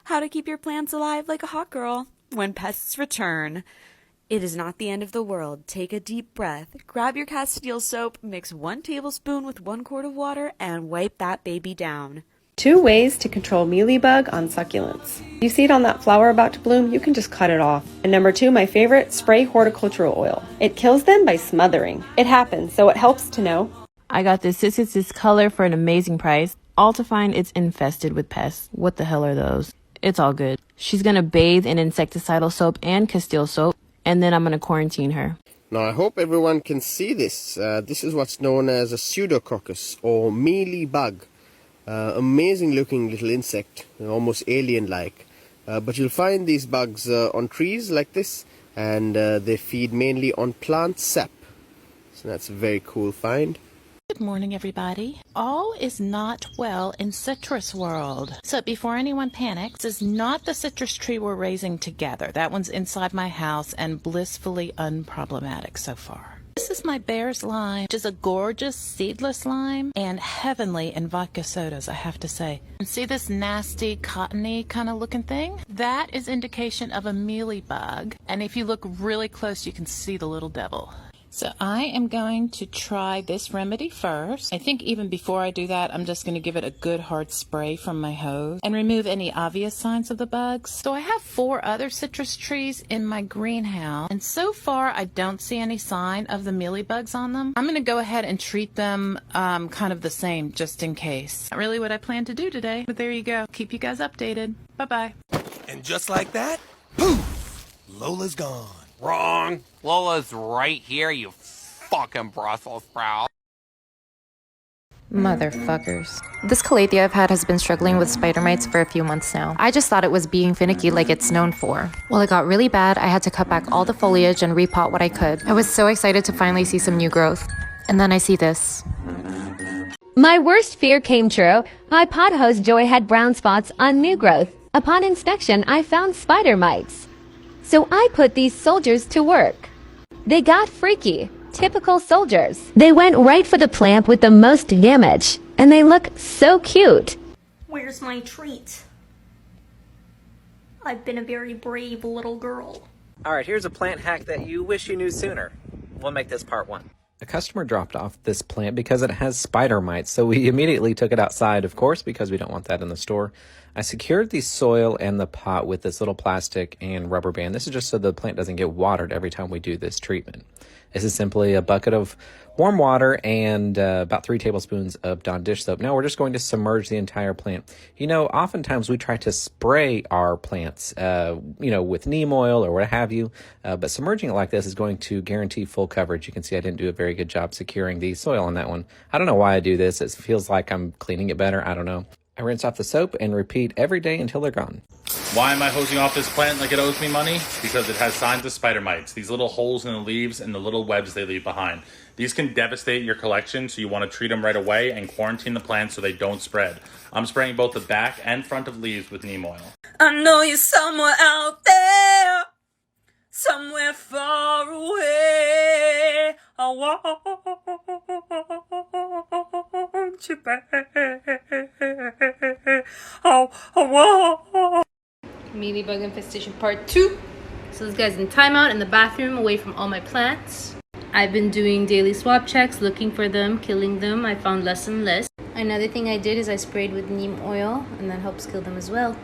how to keep your plants alive like a hot girl when pests return. It is not the end of the world. Take a deep breath, grab your Castile soap, mix 1 tablespoon with 1 quart of water, and wipe that baby down. 2 ways to control mealybug on succulents. You see it on that flower about to bloom, you can just cut it off. And number 2, my favorite, spray horticultural oil. It kills them by smothering. It happens, so it helps to know. I got this color for an amazing price, all to find it's infested with pests. What the hell are those? It's all good. She's gonna bathe in insecticidal soap and Castile soap, and then I'm gonna quarantine her. Now I hope everyone can see this. This is what's known as a pseudococcus or mealybug. Amazing looking little insect, almost alien-like. But you'll find these bugs on trees like this, and they feed mainly on plant sap. So that's a very cool find. Good morning, everybody. All is not well in citrus world. So before anyone panics, this is not the citrus tree we're raising together. That one's inside my house and blissfully unproblematic so far. This is my bear's lime, which is a gorgeous seedless lime and heavenly in vodka sodas, I have to say. And see this nasty cottony kind of looking thing? That is indication of a mealybug. And if you look really close, you can see the little devil. So I am going to try this remedy first. I think even before I do that, I'm just going to give it a good hard spray from my hose and remove any obvious signs of the bugs. So I have 4 other citrus trees in my greenhouse, and so far I don't see any sign of the mealybugs on them. I'm going to go ahead and treat them kind of the same just in case. Not really what I plan to do today, but there you go. Keep you guys updated. Bye-bye. And just like that, poof, Lola's gone. Wrong. Lola's right here, you fucking Brussels sprout. Motherfuckers. This calathea I've had has been struggling with spider mites for a few months now. I just thought it was being finicky like it's known for. Well, it got really bad. I had to cut back all the foliage and repot what I could. I was so excited to finally see some new growth. And then I see this. My worst fear came true. My pot host Joy had brown spots on new growth. Upon inspection, I found spider mites. So I put these soldiers to work. They got freaky. Typical soldiers. They went right for the plant with the most damage. And they look so cute. Where's my treat? I've been a very brave little girl. Alright, here's a plant hack that you wish you knew sooner. We'll make this part 1. A customer dropped off this plant because it has spider mites, so we immediately took it outside, of course, because we don't want that in the store. I secured the soil and the pot with this little plastic and rubber band. This is just so the plant doesn't get watered every time we do this treatment. This is simply a bucket of warm water and about 3 tablespoons of Dawn dish soap. Now we're just going to submerge the entire plant. You know, oftentimes we try to spray our plants, with neem oil or what have you, but submerging it like this is going to guarantee full coverage. You can see I didn't do a very good job securing the soil on that one. I don't know why I do this. It feels like I'm cleaning it better. I don't know. I rinse off the soap and repeat every day until they're gone. Why am I hosing off this plant like it owes me money? Because it has signs of spider mites. These little holes in the leaves and the little webs they leave behind. These can devastate your collection, so you want to treat them right away and quarantine the plants so they don't spread. I'm spraying both the back and front of leaves with neem oil. I know you're somewhere out there, somewhere far away. I want you back. Oh, I want. Mealybug infestation part 2. So this guy's in timeout in the bathroom away from all my plants. I've been doing daily swab checks, looking for them, killing them. I found less and less. Another thing I did is I sprayed with neem oil, and that helps kill them as well.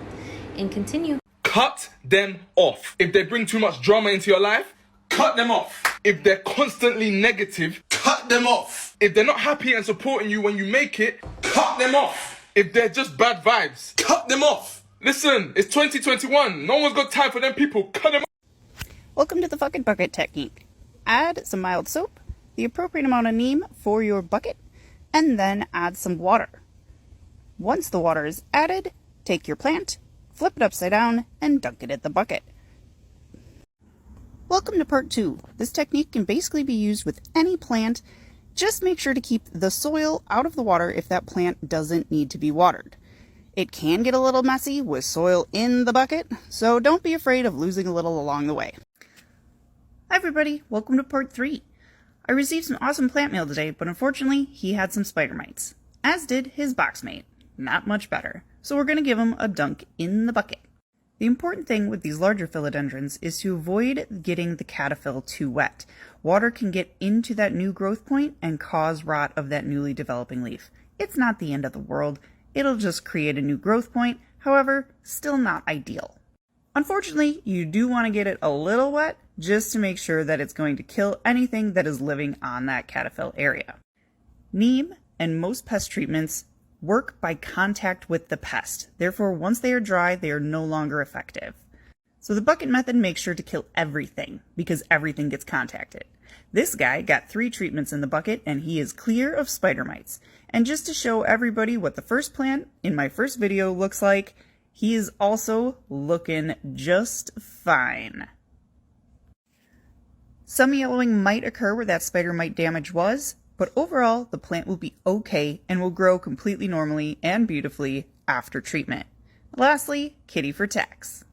And continue. Cut them off. If they bring too much drama into your life, cut them off. If they're constantly negative, cut them off. If they're not happy and supporting you when you make it, cut them off. If they're just bad vibes, cut them off. Listen, it's 2021. No one's got time for them people. Cut them off. Welcome to the bucket bucket technique. Add some mild soap, the appropriate amount of neem for your bucket, and then add some water. Once the water is added, take your plant, flip it upside down, and dunk it in the bucket. Welcome to part 2. This technique can basically be used with any plant. Just make sure to keep the soil out of the water if that plant doesn't need to be watered. It can get a little messy with soil in the bucket, so don't be afraid of losing a little along the way. Hi everybody, welcome to part 3. I received some awesome plant mail today, but unfortunately he had some spider mites, as did his box mate. Not much better, so we're going to give him a dunk in the bucket. The important thing with these larger philodendrons is to avoid getting the cataphyll too wet. Water can get into that new growth point and cause rot of that newly developing leaf. It's not the end of the world. It'll just create a new growth point, however, still not ideal. Unfortunately, you do want to get it a little wet just to make sure that it's going to kill anything that is living on that cataphyll area. Neem and most pest treatments work by contact with the pest. Therefore, once they are dry, they are no longer effective. So the bucket method makes sure to kill everything because everything gets contacted. This guy got 3 treatments in the bucket and he is clear of spider mites. And just to show everybody what the first plant in my first video looks like, he is also looking just fine. Some yellowing might occur where that spider mite damage was, but overall the plant will be okay and will grow completely normally and beautifully after treatment. Lastly, kitty for tax.